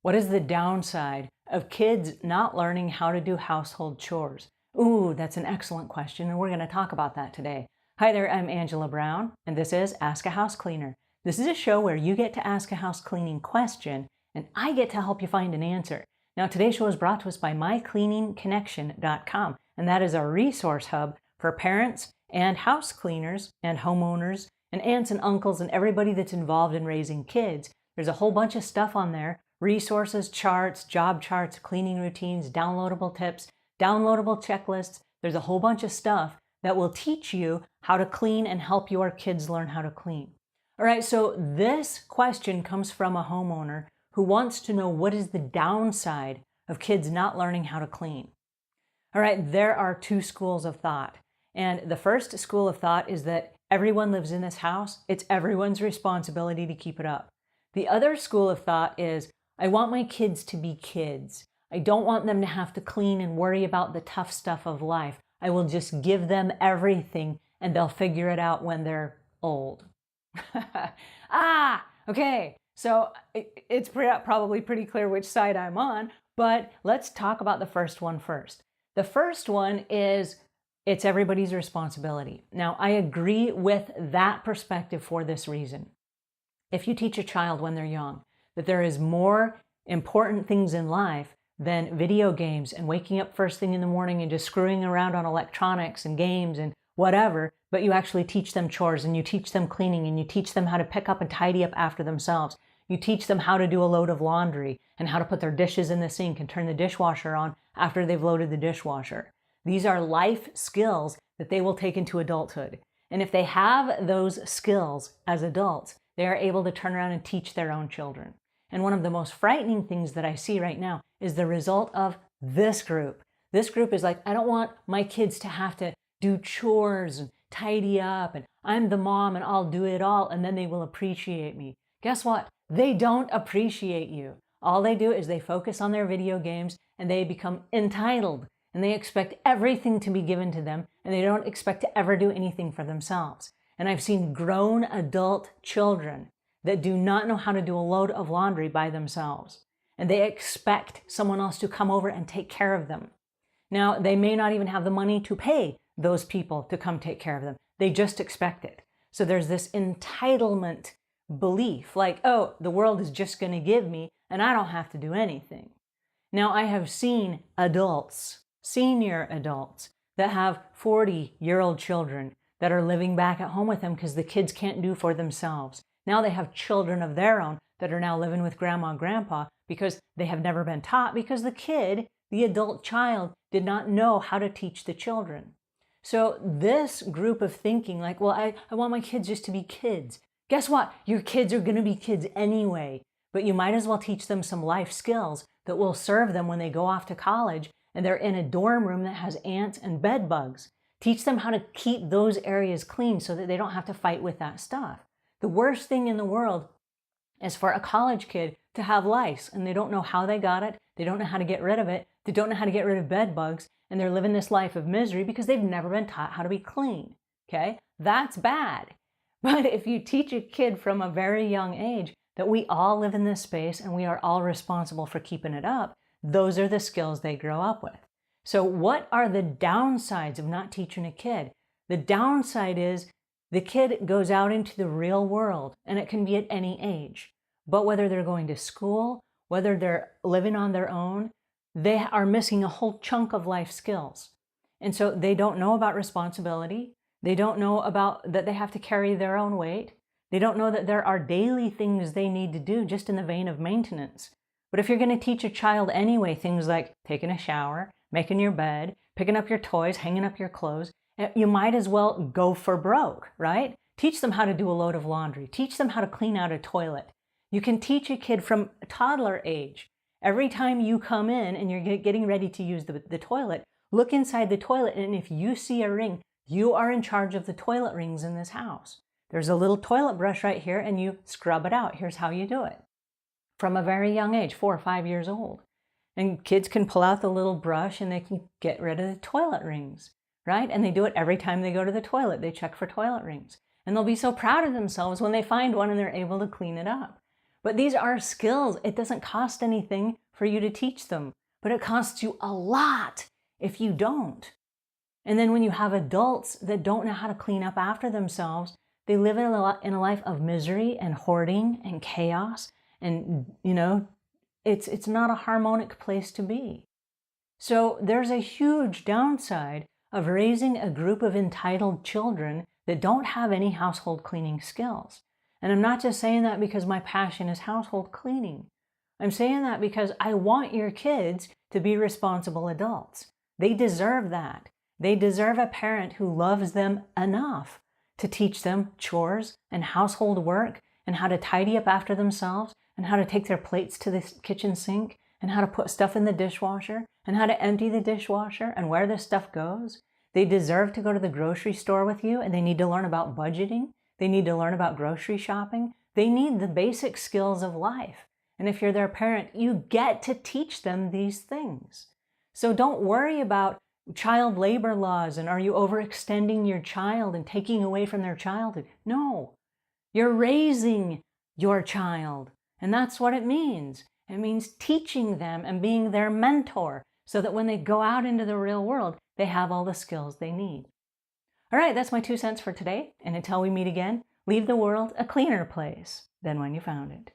What is the downside of kids not learning how to do household chores? Ooh, that's an excellent question, and we're going to talk about that today. Hi there, I'm Angela Brown, and this is Ask a House Cleaner. This is a show where you get to ask a house cleaning question, and I get to help you find an answer. Now, today's show is brought to us by mycleaningconnection.com, and that is a resource hub for parents and house cleaners and homeowners and aunts and uncles and everybody that's involved in raising kids. There's a whole bunch of stuff on there. Resources, charts, job charts, cleaning routines, downloadable tips, downloadable checklists. There's a whole bunch of stuff that will teach you how to clean and help your kids learn how to clean. All right, so this question comes from a homeowner who wants to know what is the downside of kids not learning how to clean. All right, there are two schools of thought. And the first school of thought is that everyone lives in this house. It's everyone's responsibility to keep it up. The other school of thought is, I want my kids to be kids. I don't want them to have to clean and worry about the tough stuff of life. I will just give them everything and they'll figure it out when they're old. Okay. So it's probably pretty clear which side I'm on, but let's talk about the first one first. The first one is it's everybody's responsibility. Now, I agree with that perspective for this reason. If you teach a child when they're young that there is more important things in life than video games and waking up first thing in the morning and just screwing around on electronics and games and whatever, but you actually teach them chores and you teach them cleaning and you teach them how to pick up and tidy up after themselves. You teach them how to do a load of laundry and how to put their dishes in the sink and turn the dishwasher on after they've loaded the dishwasher. These are life skills that they will take into adulthood. And if they have those skills as adults, they are able to turn around and teach their own children. And one of the most frightening things that I see right now is the result of this group. This group is like, I don't want my kids to have to do chores and tidy up, and I'm the mom and I'll do it all, and then they will appreciate me. Guess what? They don't appreciate you. All they do is they focus on their video games and they become entitled and they expect everything to be given to them and they don't expect to ever do anything for themselves. And I've seen grown adult children that do not know how to do a load of laundry by themselves. And they expect someone else to come over and take care of them. Now, they may not even have the money to pay those people to come take care of them. They just expect it. So there's this entitlement belief, like, oh, the world is just going to give me and I don't have to do anything. Now, I have seen adults, senior adults, that have 40-year-old children that are living back at home with them because the kids can't do for themselves. Now they have children of their own that are now living with grandma and grandpa because they have never been taught, because the kid, the adult child, did not know how to teach the children. So this group of thinking like, well, I want my kids just to be kids. Guess what? Your kids are going to be kids anyway, but you might as well teach them some life skills that will serve them when they go off to college and they're in a dorm room that has ants and bed bugs. Teach them how to keep those areas clean so that they don't have to fight with that stuff. The worst thing in the world is for a college kid to have lice and they don't know how they got it. They don't know how to get rid of it. They don't know how to get rid of bed bugs, and they're living this life of misery because they've never been taught how to be clean. Okay? That's bad. But if you teach a kid from a very young age that we all live in this space and we are all responsible for keeping it up, those are the skills they grow up with. So what are the downsides of not teaching a kid? The downside is the kid goes out into the real world, and it can be at any age. But whether they're going to school, whether they're living on their own, they are missing a whole chunk of life skills. And so they don't know about responsibility. They don't know about that they have to carry their own weight. They don't know that there are daily things they need to do just in the vein of maintenance. But if you're going to teach a child anyway, things like taking a shower, making your bed, picking up your toys, hanging up your clothes, you might as well go for broke, right? Teach them how to do a load of laundry. Teach them how to clean out a toilet. You can teach a kid from toddler age. Every time you come in and you're getting ready to use the toilet, look inside the toilet, and if you see a ring, you are in charge of the toilet rings in this house. There's a little toilet brush right here, and you scrub it out. Here's how you do it. From a very young age, 4 or 5 years old. And kids can pull out the little brush and they can get rid of the toilet rings, right? And they do it every time they go to the toilet. They check for toilet rings. And they'll be so proud of themselves when they find one and they're able to clean it up. But these are skills. It doesn't cost anything for you to teach them, but it costs you a lot if you don't. And then when you have adults that don't know how to clean up after themselves, they live in a life of misery and hoarding and chaos. And, it's not a harmonic place to be. So there's a huge downside of raising a group of entitled children that don't have any household cleaning skills. And I'm not just saying that because my passion is household cleaning. I'm saying that because I want your kids to be responsible adults. They deserve that. They deserve a parent who loves them enough to teach them chores and household work and how to tidy up after themselves and how to take their plates to the kitchen sink and how to put stuff in the dishwasher and how to empty the dishwasher and where this stuff goes. They deserve to go to the grocery store with you, and they need to learn about budgeting. They need to learn about grocery shopping. They need the basic skills of life. And if you're their parent, you get to teach them these things. So don't worry about child labor laws and are you overextending your child and taking away from their childhood? No, you're raising your child. And that's what it means. It means teaching them and being their mentor so that when they go out into the real world, they have all the skills they need. All right, that's my 2 cents for today. And until we meet again, leave the world a cleaner place than when you found it.